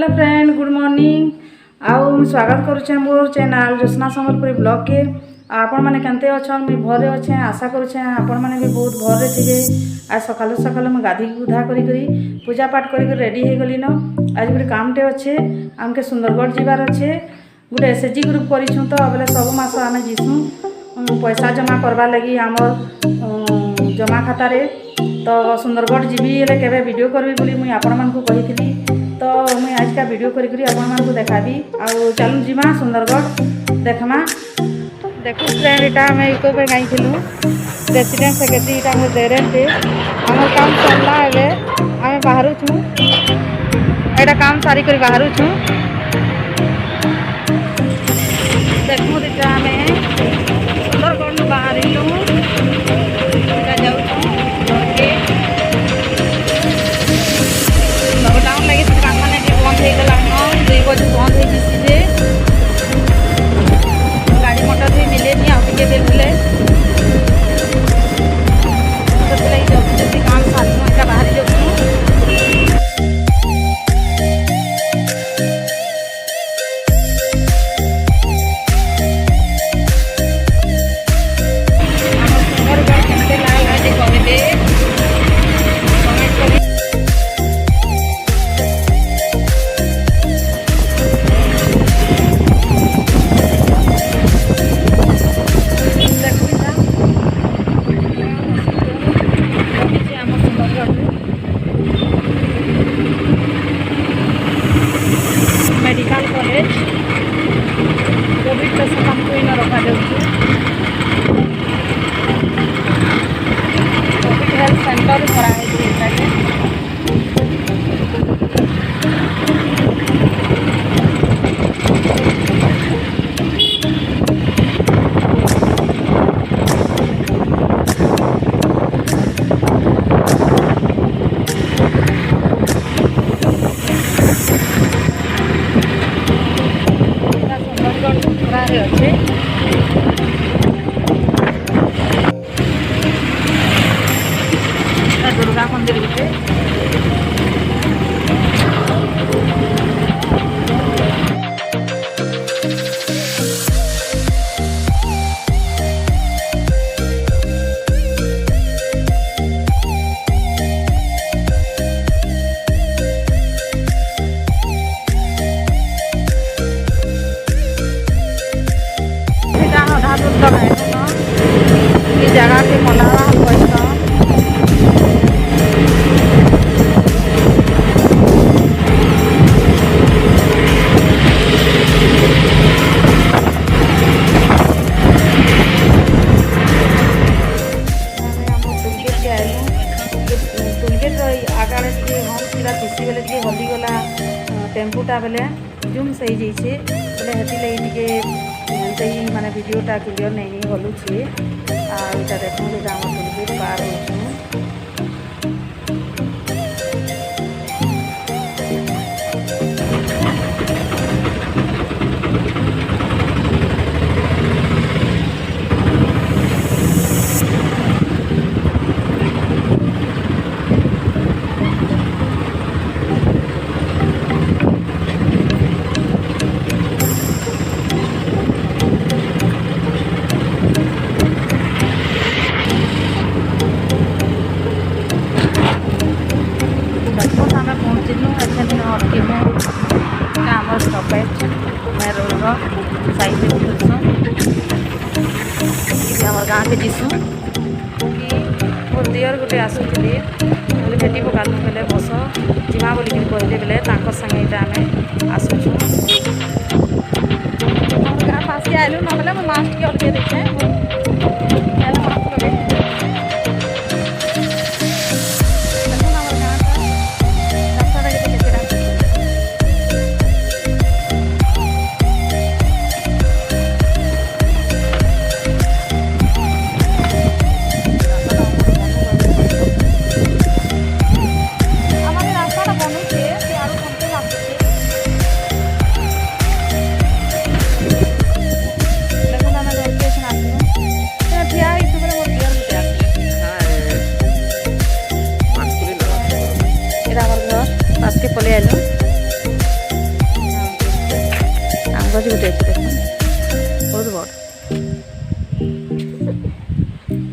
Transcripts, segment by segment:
Hello friend good morning आउ स्वागत करुचे मोर चैनल ज्योत्सना संबलपुरी ब्लॉग के आपण मैंने केंते अच्छन मुझे भरे अच्छे आशा करुचे आपण मैंने भी बहुत भरे थे। आज सकालू सकालू मैं गाधी गुधा करी पूजा पाठ करी रेडी हो गली न। आज गोटे कामटे अच्छे आमके सुंदरगढ़ जीवार अच्छे गोटे एसएचजी ग्रुप करूँ तो बोले सब मास आम जीसु पैसा जमा करवा लगी आमर जमा खातार तो सुंदरगढ़ जीवी हेल्ले केवे वीडियो करबी बोली मुई आपण मानकु कहिथिली तो मुई आज का वीडियो करी आपण मानकु देखाबी आउ चलू जीमा सुंदरगढ़ देखमा। देखो फ्रेंड इटा हमें इको पे गई थिलु प्रेसिडेंट सेक्रेटरी इटा मोर देरेंटे हमर काम सरला हेले आमे बाहरु छु एटा काम सारी करी बाहरु छु। देखो इटा हमें सुंदरगढ़ बाहर हिलु इटा जाउ लॉकडाउन लगे दुकान मैंने बंद हो गला 2 बजे बंद हो गाड़ी मोटर भी मिले नहीं आगे देर मिले जल्दी जल्दी काम सारी बाहर जाऊँ। मेडिकल कॉलेज कोविड पेशेंट हमको इन रखा जाऊँ कोविड हेल्थ सेंटर कराए अच्छे दुर्गा मंदिर गुटे जगह के मनावा हम पैसा आगे हम सीधा खुशी बेले हलीगला टेम्पूटा बेले जुम से जाइए बोले हेती लगे माने वीडियोटा क्लियर नहीं गलुचे आईटा देखो आम टोलगेट पार हो गाँव के जीसु मोर दियर गोटे आसुले भेटी पकालु बेले बस जीमा बोलिक कहले बेले संगे यहाँ आम आसुचु गाँ पास के आलु ना लास्ट के अलगे देखे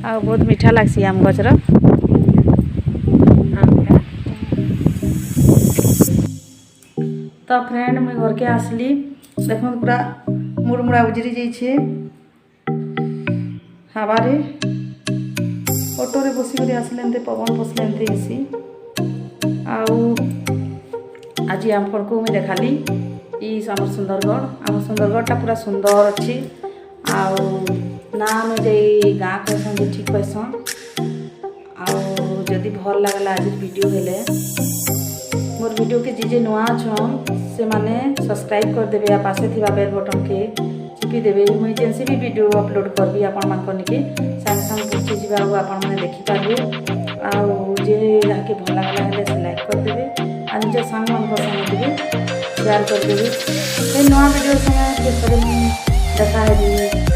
ଆଉ ବହୁତ ମିଠା ଲାଗ୍ସି ଆମ୍ବ ଗଛର। ତ ଫ୍ରେଣ୍ଡ ମୁଇଁ ଘରକେ ଆସିଲି, ଦେଖୁନ୍ ପୁରା ମୁଡ଼ମୁଡ଼ା ଉଜରି ଯାଇଛେ ହାବାରେ। ଅଟୋରେ ବସିକରି ଆସିଲେ ଏମିତି ପବନ ପଶିଲେ ଏମିତି ହେସି। ଆଉ ଆଜି ଆପଣଙ୍କୁ ମୁଇଁ ଦେଖାଲି ଇ ଆମର ସୁନ୍ଦରଗଡ଼। ଆମ ସୁନ୍ଦରଗଡ଼ଟା ପୁରା ସୁନ୍ଦର ଅଛି। ଆଉ ନା ଅନୁଯାୟୀ ଗାଁ କହିସନ୍ ଯେ ଠିକ୍ କହିସନ୍। ଆଉ ଯଦି ଭଲ ଲାଗଲା ଆଜି ଭିଡ଼ିଓ ହେଲେ मोर वीडियो के जे नुआ छन से माने सब्सक्राइब कर देबे, आ पासे थिबा बेल बटन के चिपी देबे। मुई जेनसे भी वीडियो अपलोड करबी आपण मानक निके संग संग पहुंची जिबा और आपण माने देखि पारबे। आ जे जाके भल लागला हेले से लाइक कर देबे, आ निज संग मानक संग देबे शेयर कर देबे। ए नुआ वीडियो संग फिर देखा हेबी।